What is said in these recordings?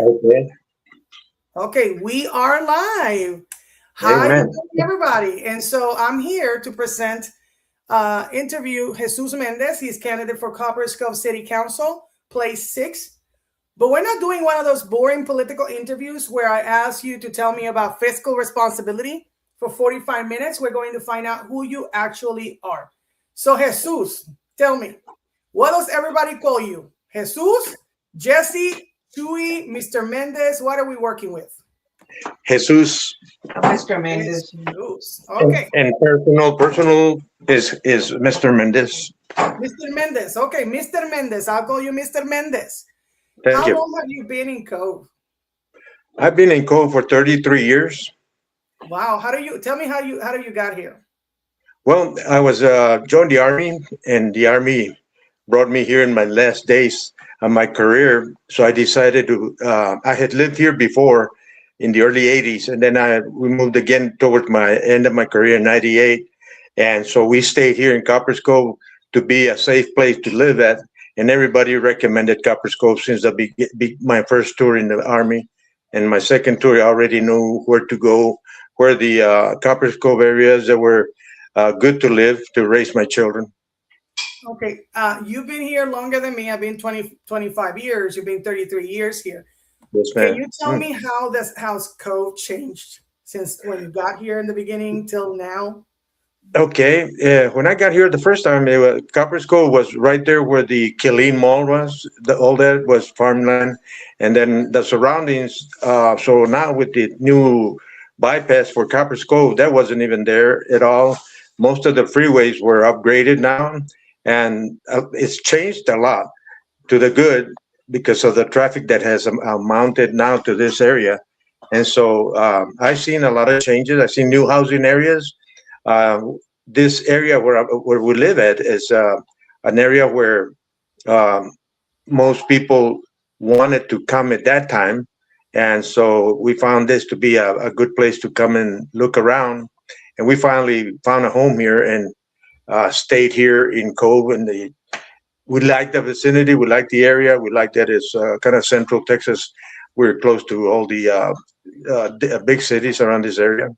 Okay. Okay, we are live. Hi, Amen. everybody. And so I'm here to present, interview Jesus Mendez. He's candidate for Copperas Cove City Council, place 6. But we're not doing one of those boring political interviews where I ask you to tell me about fiscal responsibility for 45 minutes. We're going to find out who you actually are. So Jesus, tell me, what does everybody call you? Jesus, Jesse, Chewy, Mr. Mendez? What are we working with? Jesus. Mr. Mendez. Jesus. Okay. And personal is Mr. Mendez. Mr. Mendez. Okay, Mr. Mendez. I'll call you Mr. Mendez. Thank you. How long have you been in Cove? I've been in Cove for 33 years. Wow. How do you got here? Well, I was joined the Army, and the Army brought me here in my last days of my career. So I decided to, I had lived here before in the early 80s, and then we moved again towards my end of my career in 98. And so we stayed here in Copperas Cove to be a safe place to live at. And everybody recommended Copperas Cove since my first tour in the Army. And my second tour, I already knew where to go, where the Copperas Cove areas that were good to live, to raise my children. Okay. You've been here longer than me. I've been 25 years. You've been 33 years here. Yes, ma'am. Can you tell me how how's Cove changed since when you got here in the beginning till now? Okay. When I got here the first time, Copperas Cove was right there where the Killeen Mall was. All that was farmland. And then the surroundings. So now with the new bypass for Copperas Cove, that wasn't even there at all. Most of the freeways were upgraded now. And it's changed a lot to the good because of the traffic that has mounted now to this area. And so I've seen a lot of changes. I've seen new housing areas. This area where we live at is an area where most people wanted to come at that time. And so we found this to be a good place to come and look around. And we finally found a home here and stayed here in Cove. And we like the vicinity. We like the area. We like that it's kind of central Texas. We're close to all the big cities around this area.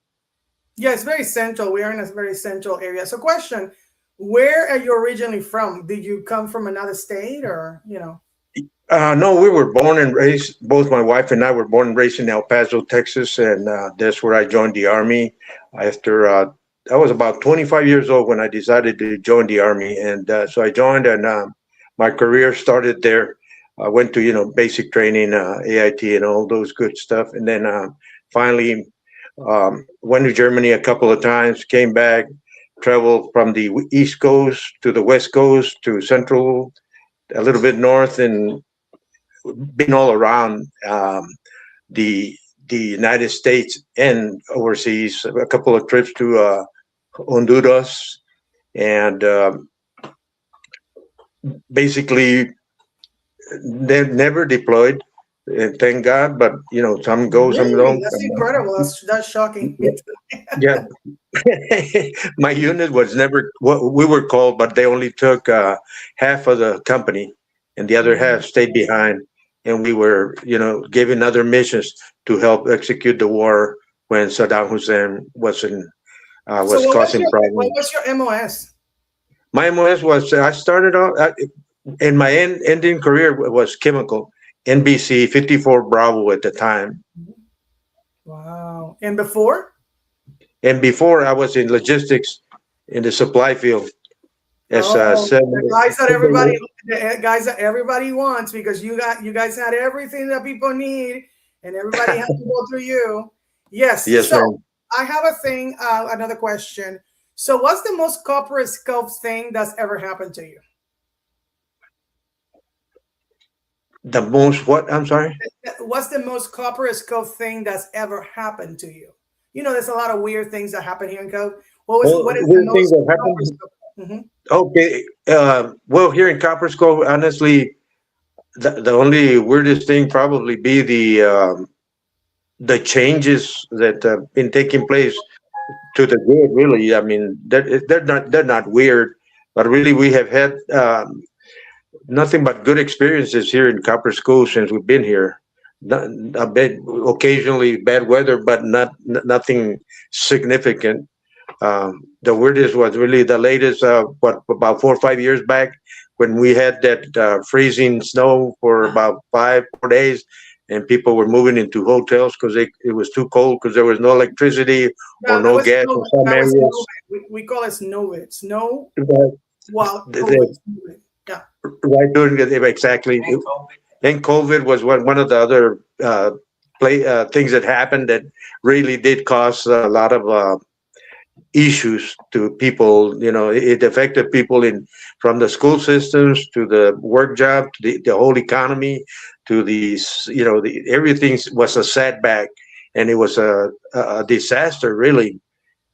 Yeah, it's very central. We are in a very central area. So question, where are you originally from? Did you come from another state or, No, we were born and raised, both my wife and I were born and raised in El Paso, Texas. And that's where I joined the Army after I was about 25 years old when I decided to join the Army. And so I joined and my career started there. I went to, basic training, AIT and all those good stuff. And then finally went to Germany a couple of times, came back, traveled from the East Coast to the West Coast to Central, a little bit north, and been all around the United States and overseas. A couple of trips to Honduras, and basically they've never deployed. Thank God, but some go, some don't. That's incredible. That's shocking. Yeah, my unit was never what we were called, but they only took half of the company, and the other half stayed behind. And we were, given other missions to help execute the war when Saddam Hussein was causing problems. What was your MOS? My MOS was I started off in my ending career was chemical. NBC 54 Bravo at the time. Wow. And before? And before I was in logistics in the supply field. As the guys that everybody wants, because you guys had everything that people need and everybody has to go through you. Yes. Yes, so ma'am. I have a thing, another question. So what's the most Copperas Cove thing that's ever happened to you? The most what? I'm sorry? What's the most Copperas Cove thing that's ever happened to you? There's a lot of weird things that happen here in Cove. What is the most Copperas Cove? Mm-hmm. Okay. Well, here in Copperas Cove, honestly, the only weirdest thing probably be the changes that have been taking place to the good. Really, I mean, they're not weird, but really we have had nothing but good experiences here in Copperas Cove since we've been here. a bit occasionally bad weather, but nothing significant. The weirdest was really the latest, about 4 or 5 years back, when we had that freezing snow for about 4 days, and people were moving into hotels because it was too cold because there was no electricity or Yeah, that no was gas in snow. some That was snow. areas. We call it snowvid. Snow But while COVID. the, Snowvid. Yeah. right doing it exactly. And COVID was one of the other things that happened that really did cause a lot of issues to people. It affected people in from the school systems to the work job to the whole economy to everything was a setback, and it was a disaster really.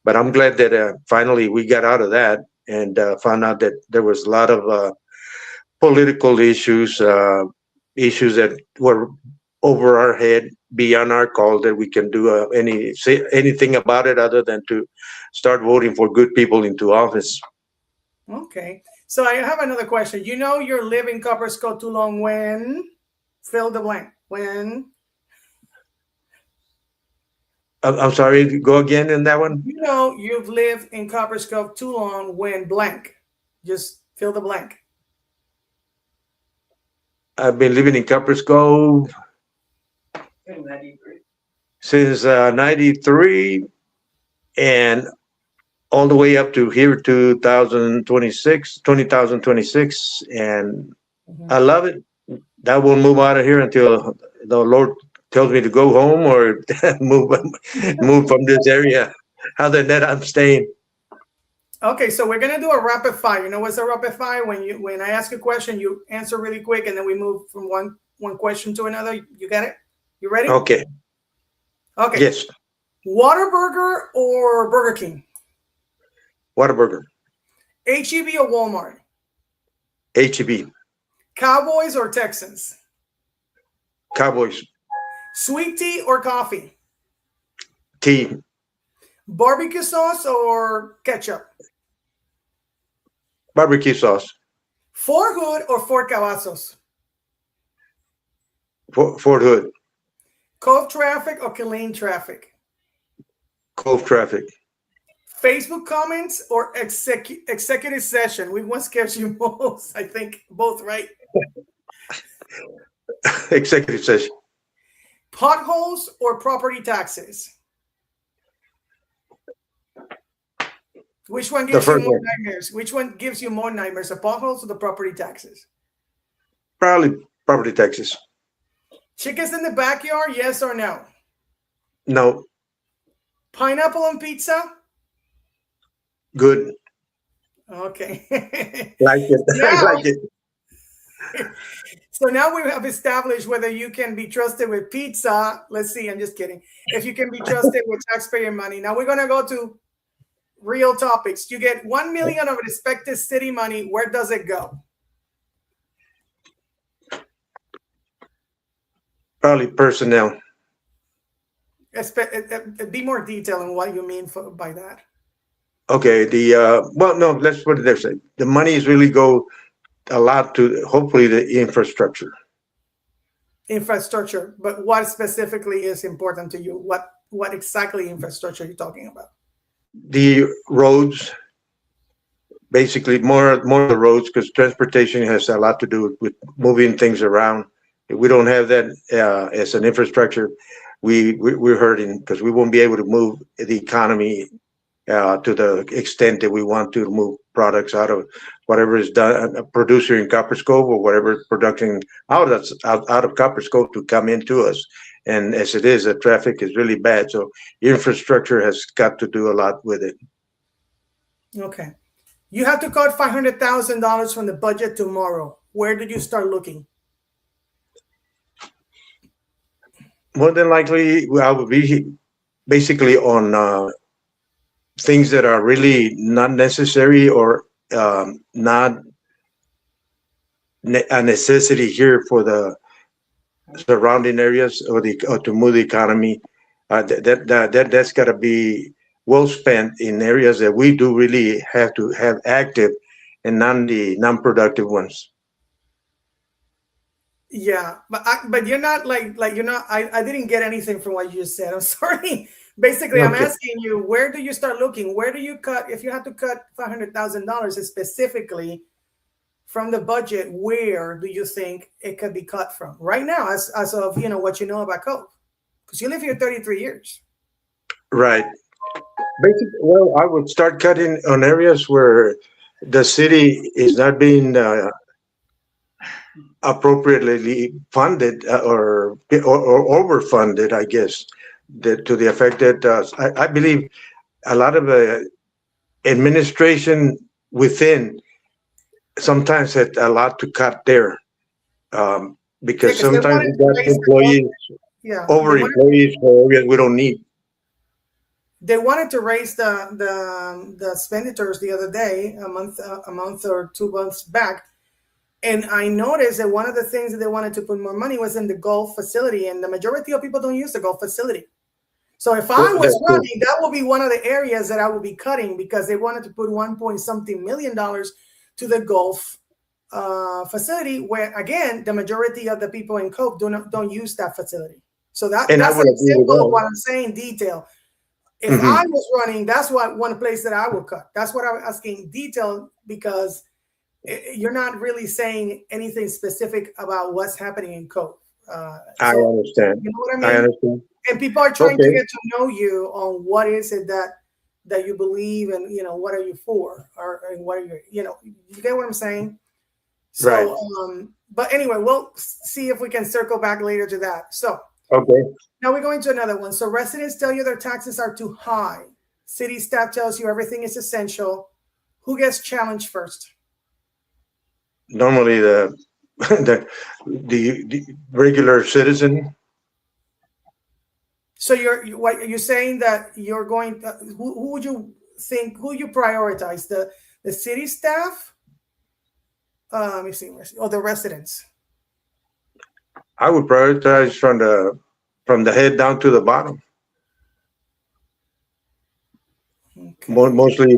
But I'm glad that finally we got out of that and found out that there was a lot of political issues that were over our head, beyond our call, that we can do say anything about it other than to start voting for good people into office. Okay. So I have another question. You're living Copperas Cove too long when fill the blank. When I'm sorry, go again in that one. you've lived in Copperas Cove too long when blank. Just fill the blank. I've been living in Copperas Cove since '93, and all the way up to here 2026, and I love it. I won't move out of here until the Lord tells me to go home or move from this area. Other than that, I'm staying. Okay, so we're gonna do a rapid fire. You know what's a rapid fire? When I ask a question, you answer really quick, and then we move from one question to another. You got it? You ready? Okay. Okay. Yes. Whataburger or Burger King? Whataburger. HEB or Walmart? HEB. Cowboys or Texans? Cowboys. Sweet tea or coffee? Tea. Barbecue sauce or ketchup? Barbecue sauce. Fort Hood or Fort Cavazos? Fort Hood. Cove traffic or Killeen traffic? Cove traffic. Facebook comments or executive session? Which one scares you most? I think both, right? Executive session. Potholes or property taxes? Which one gives you more nightmares? Which one gives you more nightmares, the potholes or the property taxes? Probably property taxes. Chickens in the backyard, yes or no? No. Pineapple on pizza? Good. Okay. Like it. I like it. So now we have established whether you can be trusted with pizza. Let's see, I'm just kidding. If you can be trusted with taxpayer money. Now we're going to go to real topics. You get 1 million of respected city money. Where does it go? Probably personnel. Be more detailed on what you mean by that. Okay. No, let's put it this way. The monies really go a lot to hopefully the infrastructure. Infrastructure, but what specifically is important to you? What exactly infrastructure are you talking about? The roads, basically more the roads, because transportation has a lot to do with moving things around. If we don't have that as an infrastructure, we're hurting because we won't be able to move the economy to the extent that we want to move products out of whatever is done, a producer in Copperas Cove or whatever production out of Copperas Cove to come into us. And as it is, the traffic is really bad. So infrastructure has got to do a lot with it. Okay. You have to cut $500,000 from the budget tomorrow. Where did you start looking? More than likely, I would be basically on things that are really not necessary or not a necessity here for the surrounding areas or to move the economy. That's got to be well spent in areas that we do really have to have active and not the non-productive ones. Yeah, but you're not like you're not. I didn't get anything from what you just said. I'm sorry. Basically, I'm Okay. asking you, where do you start looking? Where do you cut if you had to cut $500,000 specifically from the budget? Where do you think it could be cut from right now, as of what you know about Cove? Because you live here 33 years. Right. Basically, well, I would start cutting on areas where the city is not being appropriately funded or overfunded, I guess, that to the effect that I believe a lot of administration within sometimes had a lot to cut there, Yeah, because because they sometimes wanted we to got raise the golf. employees, Yeah, over employees for areas we don't need. they wanted to raise the expenditures the other day, a month or 2 months back. And I noticed that one of the things that they wanted to put more money was in the golf facility, and the majority of people don't use the golf facility. So if I was That's true. running, that would be one of the areas that I would be cutting, because they wanted to put 1 point something million to the golf facility, where again the majority of the people in Cove don't use that facility. So And I that's would an agree with example of that. what I'm saying. Detail. If I Hmm. was running, that's what one place that I would cut. That's what I'm asking detail, because you're not really saying anything specific about what's happening in Cove. I So understand. you know what I I mean? understand. And people are trying to Okay. get to know you on what is it that you believe, and what are you for, or and what are you get what I'm saying? Right. So but anyway, we'll see if we can circle back later to that. So Okay. now we're going to another one. So residents tell you their taxes are too high. City staff tells you everything is essential. Who gets challenged first? Normally, the regular citizen. So what you're saying, that you're going who would you think, who you prioritize, the city staff, let me see, or the residents? I would prioritize from the head down to the bottom. Okay. Mostly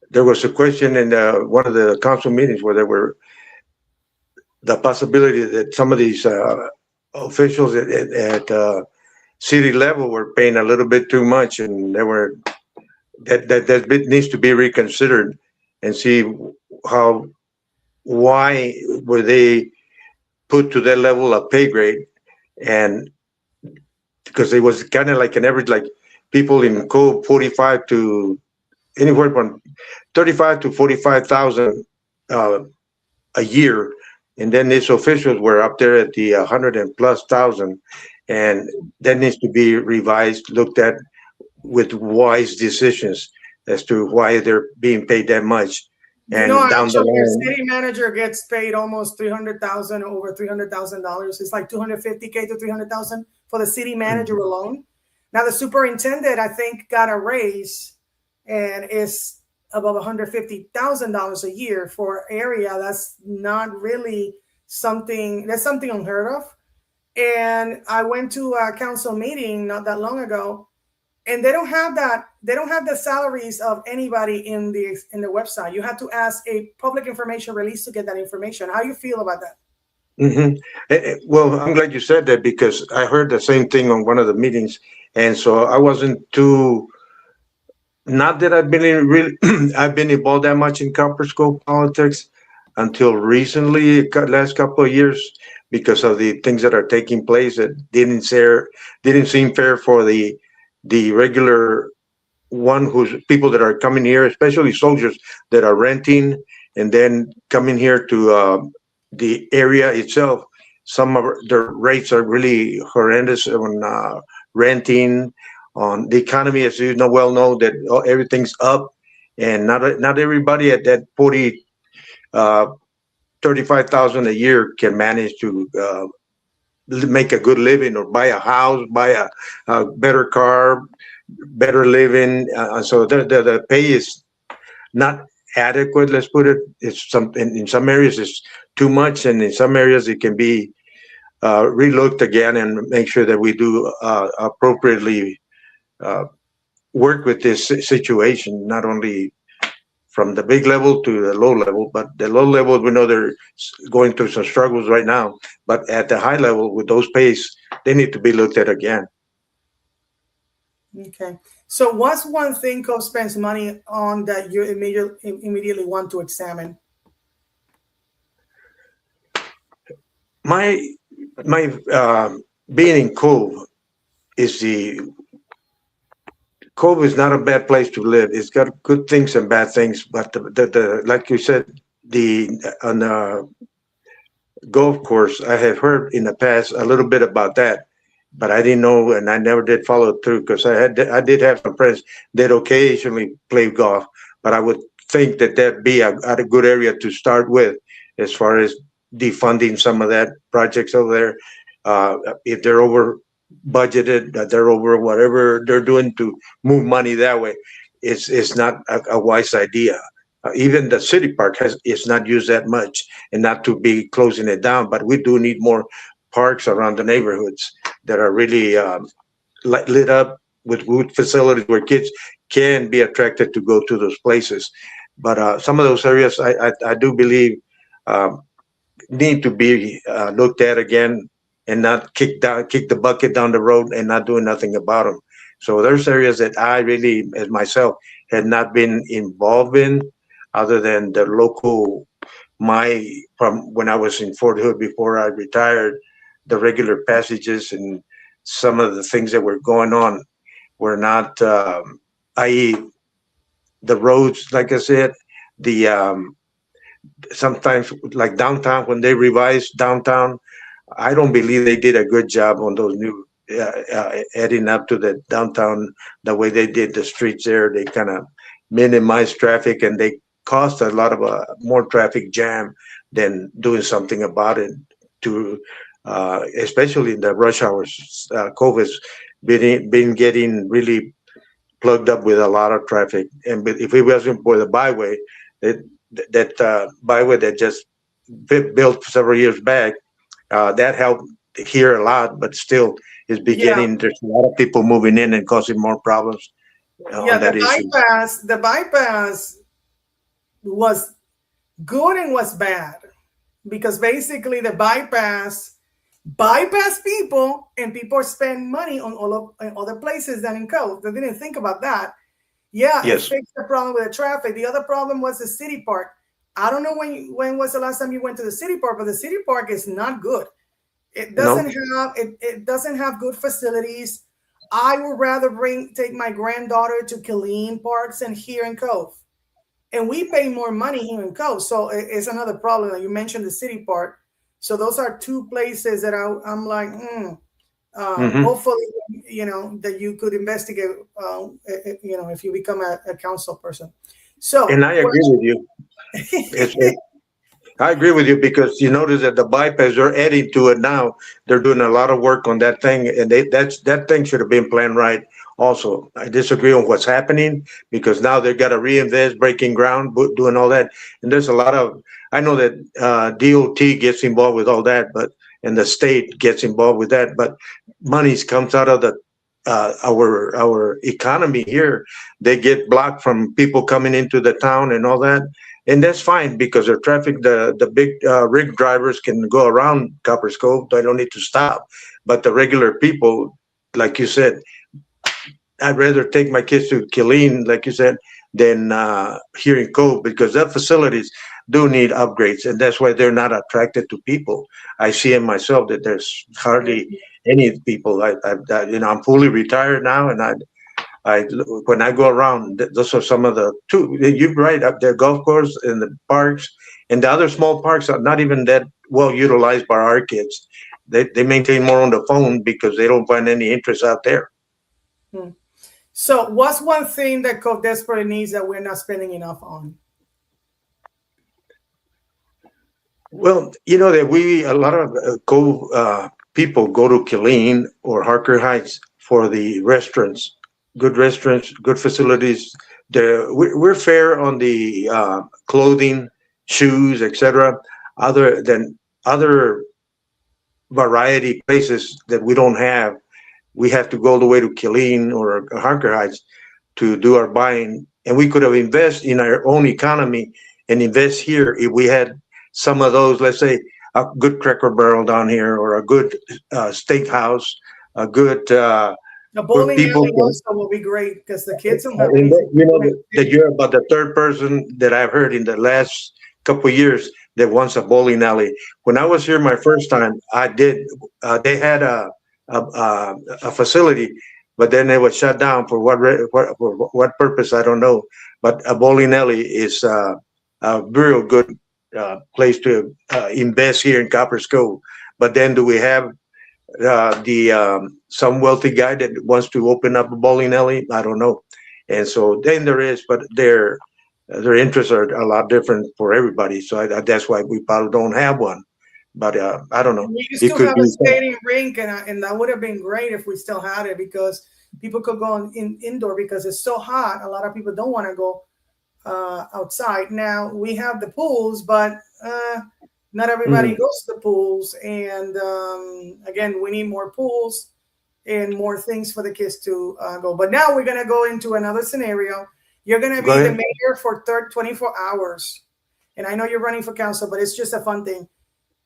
there was a question in one of the council meetings where there were the possibility that some of these officials at city level were paying a little bit too much, and they were that bit needs to be reconsidered and see how why were they put to that level of pay grade, and because it was kind of like an average, like people in code 45 to anywhere from 35 to 45,000 uh, a year, and then these officials were up there at the 100 and plus thousand, and that needs to be revised, looked at with wise decisions as to why they're being paid that much, and down the Actually, your line. city manager gets paid almost 300,000, over $300,000. It's like 250K to 300,000 for the city manager alone. Now the superintendent, I think, got a raise and is above $150,000 a year for area. That's not really something. That's something unheard of. And I went to a council meeting not that long ago, and they don't have that. They don't have the salaries of anybody in the website. You have to ask a public information release to get that information. How you feel about that? Hmm. Well, I'm glad you said that because I heard the same thing on one of the meetings, and so I wasn't too. Not that I've been in really, I've been involved that much in Copperas Cove politics until recently, last couple of years, because of the things that are taking place that didn't seem fair for the regular one who's people that are coming here, especially soldiers that are renting and then coming here to the area itself. Some of the rates are really horrendous on renting. On the economy, as you know, well know that everything's up, and not everybody at that 40, 35,000 a year can manage to make a good living or buy a house, buy a better car, better living. So the pay is not adequate. Let's put it. It's in some areas it's too much, and in some areas it can be relooked again and make sure that we do appropriately uh, work with this situation. Not only from the big level to the low level. But the low level, we know they're going through some struggles right now. But at the high level, with those pays, they need to be looked at again. Okay. So what's one thing Cove spends money on that you immediately want to examine? My being in Cove is Cove is not a bad place to live. It's got good things and bad things, but the like you said, the on the golf course, I have heard in the past a little bit about that, but I didn't know, and I never did follow through because I did have some friends that occasionally play golf, but I would think that that'd be a good area to start with, as far as defunding some of that projects over there. If they're over budgeted, that they're over whatever they're doing to move money that way, it's not a wise idea. Even the city park is not used that much, and not to be closing it down, but we do need more parks around the neighborhoods that are really lit up with good facilities where kids can be attracted to go to those places. But some of those areas, I do believe, need to be looked at again, and not kick the bucket down the road and not doing nothing about them. So there's areas that I really, as myself, had not been involved in, other than the local, from when I was in Fort Hood before I retired, the regular passages and some of the things that were going on were not, i.e., the roads, like I said, the sometimes like downtown, when they revised downtown, I don't believe they did a good job on those new adding up to the downtown. The way they did the streets there, they kind of minimized traffic, and they caused a lot of more traffic jam than doing something about it. To especially in the rush hours, Cove has been getting really plugged up with a lot of traffic. And if it wasn't for the byway, that byway that just built several years back, that helped here a lot, but still is Yeah. beginning. There's a lot of people moving in and causing more problems Yeah, on that issue. the bypass was good and was bad, because basically the bypass people, and people spend money on in other places than in Cove. They didn't think about that. Yeah, it Yes. fixed the problem with the traffic. The other problem was the city park. I don't know when was the last time you went to the city park, but the city park is not good. It doesn't No. have it doesn't have good facilities. I would rather take my granddaughter to Killeen Parks and here in Cove, and we pay more money here in Cove. So it's another problem. You mentioned the city park. So those are two places that I'm like, hopefully, that you could investigate, if you become a council person. So, And I agree with you. I agree with you, because you notice that the bypass, they're adding to it now. They're doing a lot of work on that thing, and that thing should have been planned right. Also, I disagree on what's happening, because now they've got to reinvest, breaking ground, doing all that. And there's a lot of, I know that DOT gets involved with all that, and the state gets involved with that, but monies comes out of the our economy here. They get blocked from people coming into the town and all that. And that's fine, because the traffic, the big rig drivers can go around Copperas Cove. They don't need to stop. But the regular people, like you said, I'd rather take my kids to Killeen, like you said, than here in Cove, because that facilities do need upgrades, and that's why they're not attracted to people. I see in myself that there's hardly any people. I'm fully retired now, and when I go around, those are some of the two. You're right, up there, golf course and the parks, and the other small parks are not even that well utilized by our kids. They maintain more on the phone because they don't find any interest out there. So, what's one thing that Cove desperately needs that we're not spending enough on? Well, that a lot of Cove people go to Killeen or Harker Heights for the restaurants. Good restaurants, good facilities. We're fair on the clothing, shoes, etc. Other than other variety places that we don't have, we have to go all the way to Killeen or Harker Heights to do our buying. and we could have invested in our own economy and invest here if we had some of those, let's say, a good Cracker Barrel down here, or a good steakhouse, a good A where bowling people alley can. also will be great because the kids don't have anything You to know do. that you're about the third person that I've heard in the last couple of years that wants a bowling alley. When I was here my first time, I did. They had a facility, but then it was shut down for what purpose I don't know. But a bowling alley is a real good place to invest here in Copperas Cove. But then do we have the some wealthy guy that wants to open up a bowling alley? I don't know. And so then there is, but their interests are a lot different for everybody. So that's why we probably don't have one. But I don't know. We used It to could have be a some. skating rink, and that would have been great if we still had it because people could go indoor because it's so hot. A lot of people don't want to go outside. Now we have the pools, but not everybody Mm, goes to the pools. And again, we need more pools and more things for the kids to go. But now we're gonna go into another scenario. You're gonna go be the ahead. mayor for 24 hours, and I know you're running for council, but it's just a fun thing.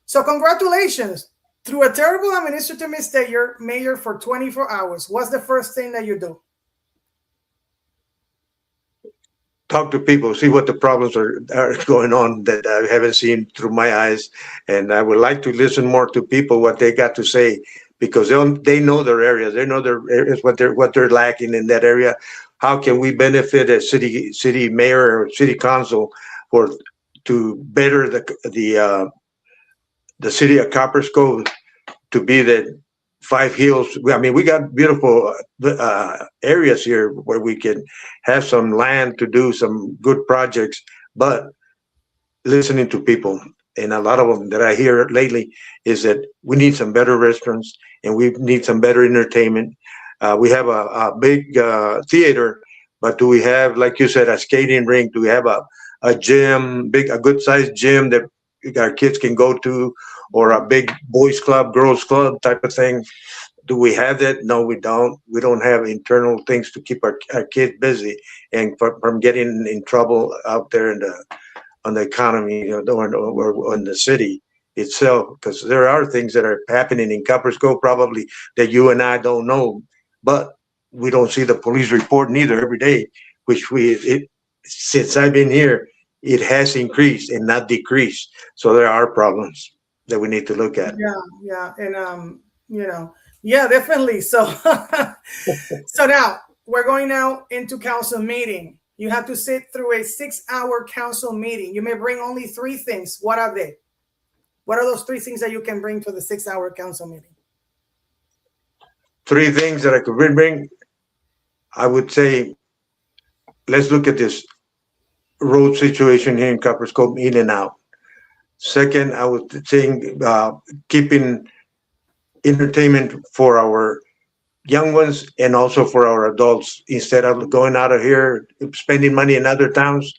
So congratulations. Through a terrible administrative mistake, you're mayor for 24 hours. What's the first thing that you do? Talk to people, see what the problems are going on that I haven't seen through my eyes. And I would like to listen more to people, what they got to say, because they know their areas. They know their areas, what they're lacking in that area. How can we benefit as city mayor or city council for to better the city of Copperas Cove to be the Five Hills. I mean, we got beautiful areas here where we can have some land to do some good projects, but listening to people, and a lot of them that I hear lately is that we need some better restaurants and we need some better entertainment. We have a big theater, but do we have, like you said, a skating rink? Do we have a gym, a good sized gym that our kids can go to, or a big boys club, girls club type of thing? Do we have that? No, we don't. We don't have internal things to keep our kids busy and from getting in trouble out there on the economy, or in the city itself. Because there are things that are happening in Copperas Cove probably that you and I don't know, but we don't see the police report neither every day. Which since I've been here, it has increased and not decreased. So there are problems that we need to look at. Yeah, yeah, and yeah, definitely. So, so now we're going now into council meeting. You have to sit through a 6-hour council meeting. You may bring only 3 things. What are they? What are those 3 things that you can bring to the 6-hour council meeting? 3 things that I could bring. I would say, let's look at this road situation here in Copperas Cove, in and out. Second, I would think keeping entertainment for our young ones and also for our adults, instead of going out of here spending money in other towns,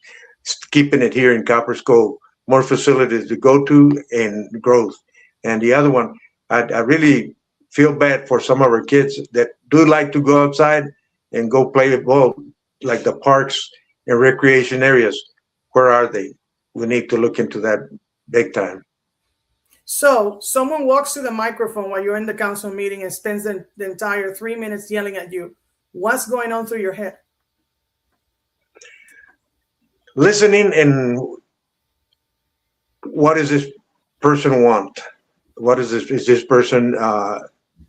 keeping it here in Copperas Cove. More facilities to go to and growth. And the other one, I really feel bad for some of our kids that do like to go outside and go play ball, like the parks and recreation areas. Where are they? We need to look into that big time. So someone walks to the microphone while you're in the council meeting and spends the entire 3 minutes yelling at you. What's going on through your head? Listening, and what does this person want? What is this? Is this person?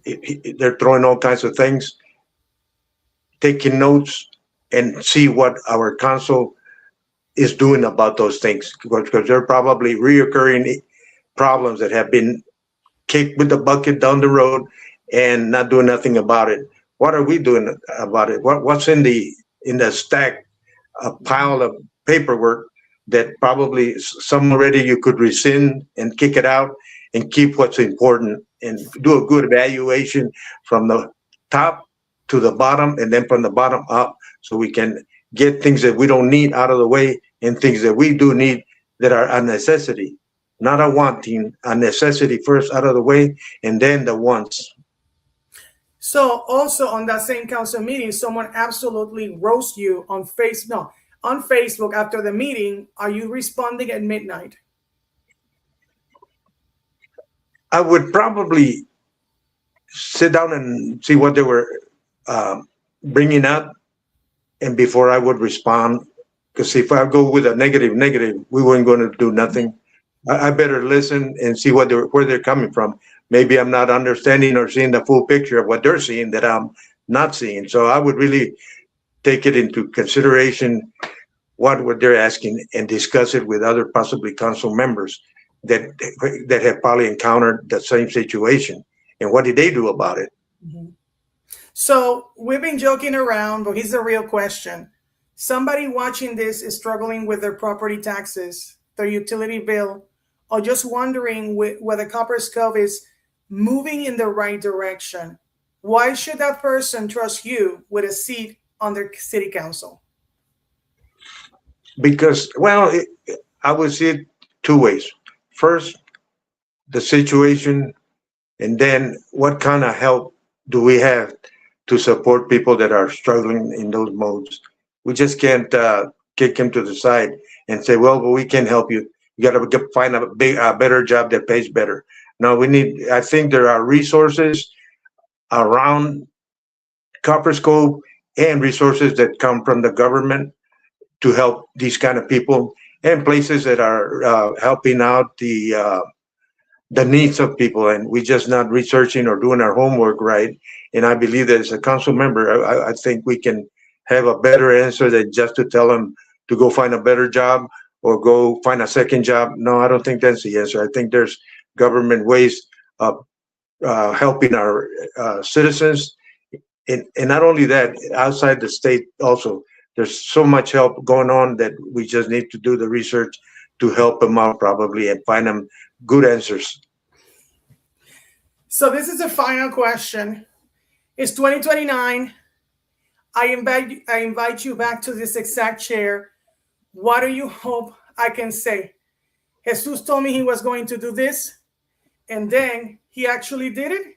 They're throwing all kinds of things. Taking notes and see what our council is doing about those things, because they're probably reoccurring problems that have been kicked with the bucket down the road and not doing nothing about it. What are we doing about it? What's in the stack, a pile of paperwork that probably some already you could rescind and kick it out and keep what's important and do a good evaluation from the top to the bottom and then from the bottom up, so we can get things that we don't need out of the way and things that we do need that are a necessity, not a wanting, a necessity first out of the way and then the wants. So also on that same council meeting, someone absolutely roast you on on Facebook after the meeting. Are you responding at midnight? I would probably sit down and see what they were bringing up, and before I would respond, because if I go with a negative, we weren't going to do nothing. I better listen and see where they're coming from. Maybe I'm not understanding or seeing the full picture of what they're seeing that I'm not seeing. So I would really take it into consideration what they're asking and discuss it with other possibly council members that have probably encountered the same situation. And what did they do about it? Mm-hmm. So we've been joking around, but here's the real question. Somebody watching this is struggling with their property taxes, their utility bill, or just wondering whether Copperas Cove is moving in the right direction. Why should that person trust you with a seat on their city council? Because, well, I would see it two ways. First, the situation, and then what kind of help do we have to support people that are struggling in those modes? We just can't kick them to the side and say, well, but we can help you. You got to find a better job that pays better. No, I think there are resources around Copperas Cove and resources that come from the government to help these kind of people, and places that are helping out the needs of people, and we just not researching or doing our homework right. And I believe that as a council member, I think we can have a better answer than just to tell them to go find a better job or go find a second job. No, I don't think that's the answer. I think there's government ways of helping our citizens, and not only that, outside the state also. There's so much help going on that we just need to do the research to help them out probably and find them good answers. So this is the final question. It's 2029. I invite you back to this exact chair. What do you hope I can say? Jesus told me he was going to do this, and then he actually did it.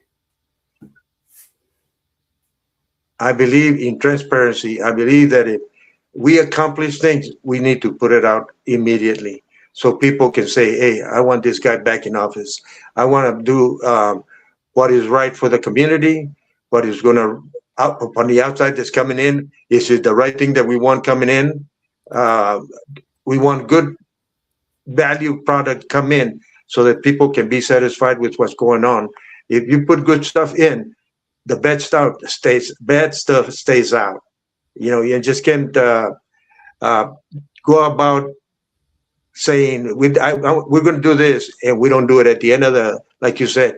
I believe in transparency. I believe that if we accomplish things, we need to put it out immediately so people can say, hey, I want this guy back in office. I want to do what is right for the community, what is going to, on the outside that's coming in, is it the right thing that we want coming in? We want good value product come in so that people can be satisfied with what's going on. If you put good stuff in, the bad stuff stays out. You know, you just can't go about saying we're going to do this and we don't do it at the end of like you said,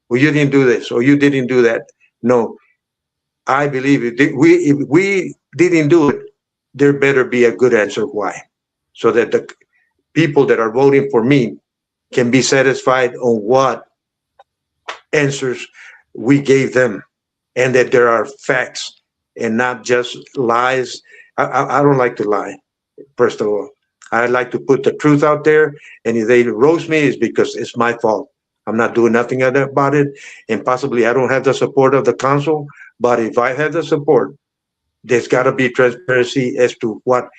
well, you didn't do this or you didn't do that. No, I believe if we didn't do it, there better be a good answer why, so that the people that are voting for me can be satisfied on what answers we gave them, and that there are facts and not just lies. I don't like to lie, first of all. I like to put the truth out there, and if they roast me, it's because it's my fault. I'm not doing nothing about it, and possibly I don't have the support of the council, but if I have the support, there's got to be transparency as to what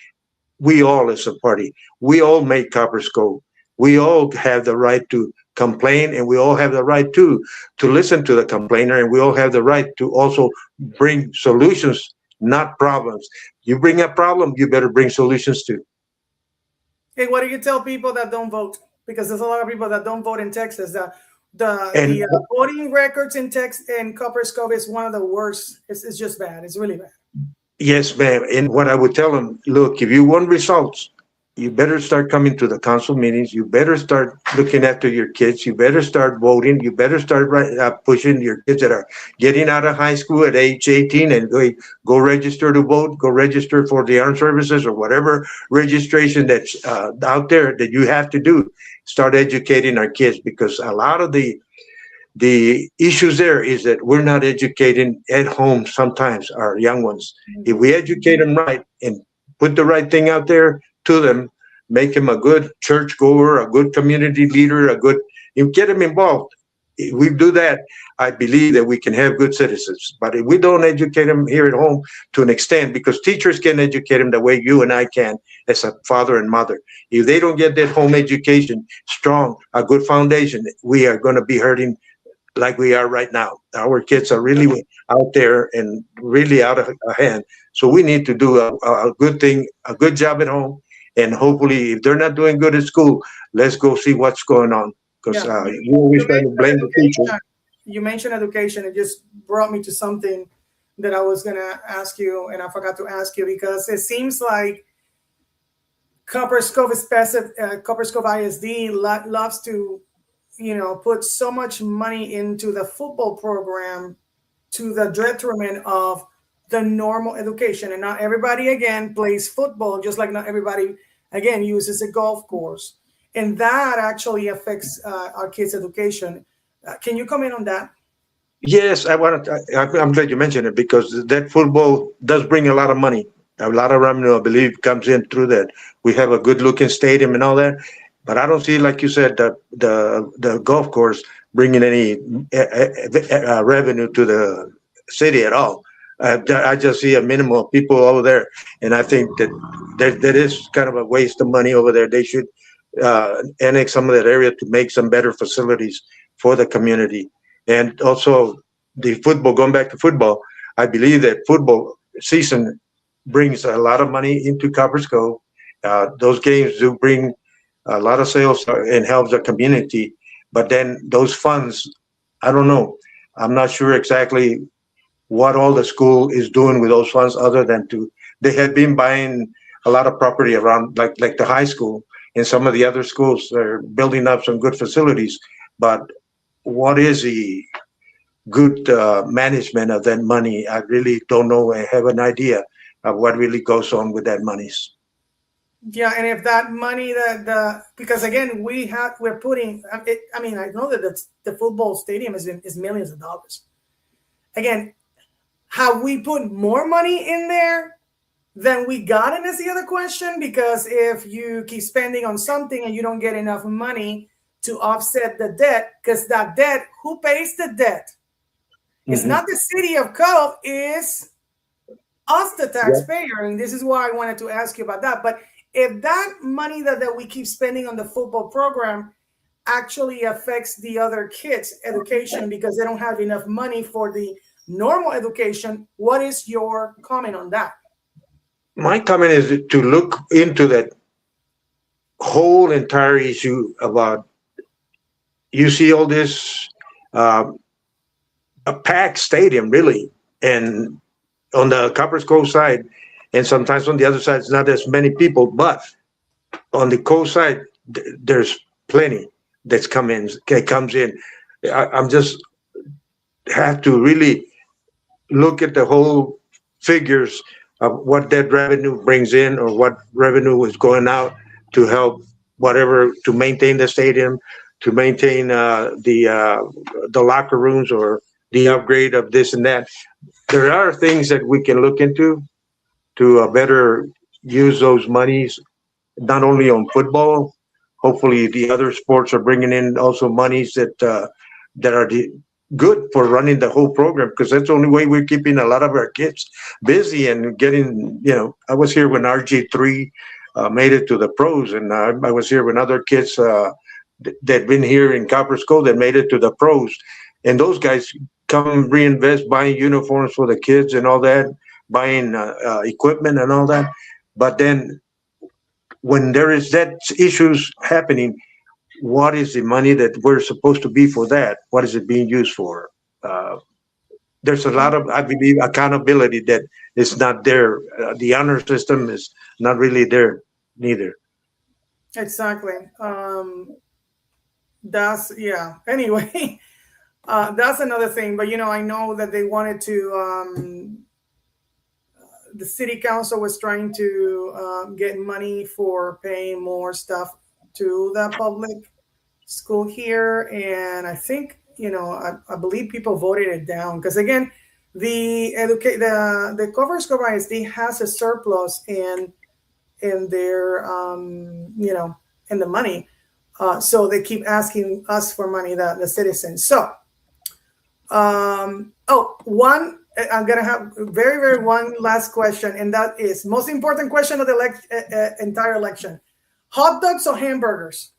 we all as a party, we all make Copperas Cove. We all have the right to complain, and we all have the right to listen to the complainer, and we all have the right to also bring solutions, not problems. You bring a problem, you better bring solutions too. Hey, what do you tell people that don't vote? Because there's a lot of people that don't vote in Texas. The voting records in Texas and Copperas Cove is one of the worst. It's just bad. It's really bad. Yes, ma'am. And what I would tell them, look, if you want results, you better start coming to the council meetings. You better start looking after your kids. You better start voting. You better start pushing your kids that are getting out of high school at age 18 and go register to vote, go register for the armed services or whatever registration that's out there that you have to do. Start educating our kids, because a lot of the issues there is that we're not educating at home sometimes our young ones. If we educate them right and put the right thing out there to them, make him a good church goer, a good community leader, you get him involved. if we do that, I believe that we can have good citizens. But if we don't educate them here at home to an extent, because teachers can educate them the way you and I can as a father and mother. If they don't get that home education strong, a good foundation, we are going to be hurting like we are right now. Our kids are really out there and really out of hand. So we need to do a good thing, a good job at home. And hopefully, if they're not doing good at school, let's go see what's going on. Because Yeah, you always try to blame the teacher. you mentioned education. It just brought me to something that I was going to ask you, and I forgot to ask you because it seems like Copperas Cove, Copperas Cove ISD loves to, put so much money into the football program to the detriment of the normal education. And not everybody, again, plays football, just like not everybody, again, uses a golf course. And that actually affects our kids' education. Can you comment on that? Yes, I'm glad you mentioned it because that football does bring a lot of money. A lot of revenue, I believe, comes in through that. We have a good-looking stadium and all that, but I don't see, like you said, the golf course bringing any revenue to the city at all. I just see a minimum of people over there, and I think that is kind of a waste of money over there. They should annex some of that area to make some better facilities for the community. And also the football, going back to football, I believe that football season brings a lot of money into Copperas Cove. Those games do bring a lot of sales and help the community. But then those funds, I don't know. I'm not sure exactly what all the school is doing with those funds other than they have been buying a lot of property around like the high school and some of the other schools. They're building up some good facilities. But what is the good management of that money? I really don't know. I have an idea of what really goes on with that monies. Yeah, and if that money because again we're putting I mean I know that the football stadium is millions of dollars. Again, have we put more money in there than we got in is the other question, because if you keep spending on something and you don't get enough money to offset the debt, because that debt, who pays the debt? It's not the city of Cove, it's us, the taxpayer. And this is why I wanted to ask you about that. But if that money that we keep spending on the football program actually affects the other kids' education because they don't have enough money for the normal education, what is your comment on that? My comment is to look into that whole entire issue about, you see all this, a packed stadium, really, and on the Copperas Cove side, and sometimes on the other side, it's not as many people, but on the Cove side, there's plenty that comes in. I'm just have to really look at the whole figures of what that revenue brings in or what revenue is going out to help whatever, to maintain the stadium, to maintain the locker rooms or the upgrade of this and that. There are things that we can look into to better use those monies, not only on football. Hopefully, the other sports are bringing in also monies that are good for running the whole program, because that's the only way we're keeping a lot of our kids busy and getting. I was here when RG3 made it to the pros, and I was here when other kids that been here in Copperas Cove that made it to the pros, and those guys come reinvest buying uniforms for the kids and all that, buying equipment and all that. But then when there is that issues happening, what is the money that we're supposed to be for that? What is it being used for? There's a lot of, I believe, accountability that is not there. The honor system is not really there neither. Exactly. Anyway, that's another thing. But I know that they wanted to. The city council was trying to get money for paying more stuff to the public school here, and I think I believe people voted it down because again, the Copperas Cove ISD has a surplus in their in the money, So they keep asking us for money, the citizens. So, I'm gonna have very one last question, and that is most important question of the entire election: hot dogs or hamburgers?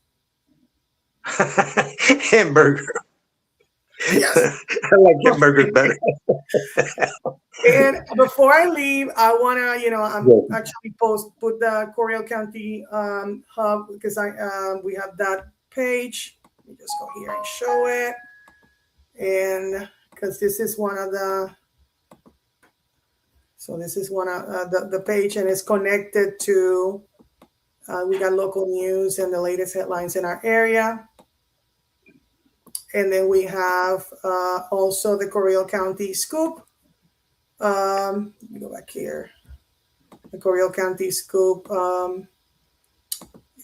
Hamburger. Yes. I like hamburgers better. And before I leave, I wanna, I'm Yes. actually put the Corio County hub, because we have that page. Let me just go here and show it, and because this is one of the. So this is one of the page, and it's connected to. We got local news and the latest headlines in our area. And then we have also the Corio County Scoop. Let me go back here. The Corio County Scoop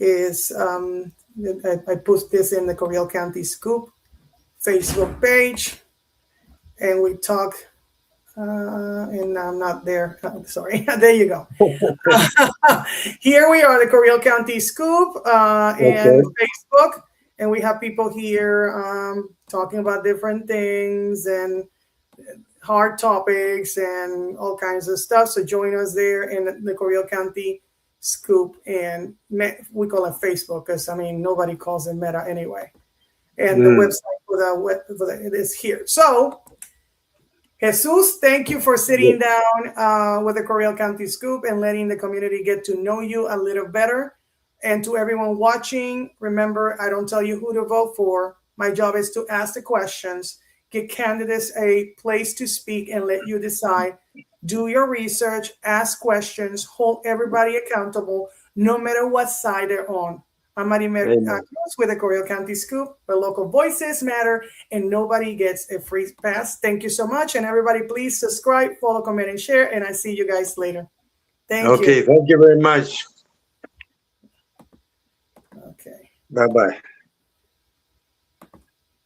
is, I put this in the Corio County Scoop Facebook page. And we talk, and I'm not there. Sorry, there you go. Here we are, the Corio County Scoop and Facebook. And we have people here talking about different things and hard topics and all kinds of stuff. So join us there in the Corio County Scoop, and we call it Facebook because nobody calls it Meta anyway. And the website for it is here. So Jesus, thank you for sitting down with the Corio County Scoop and letting the community get to know you a little better. And to everyone watching, remember, I don't tell you who to vote for. My job is to ask the questions, give candidates a place to speak, and let you decide. Do your research, ask questions, hold everybody accountable, no matter what side they're on. I'm Marimer Cruz with the Corio County Scoop, where local voices matter and nobody gets a free pass. Thank you so much. And everybody, please subscribe, follow, comment, and share. And I see you guys later. Thank you. Okay, thank you very much. Okay. Bye-bye.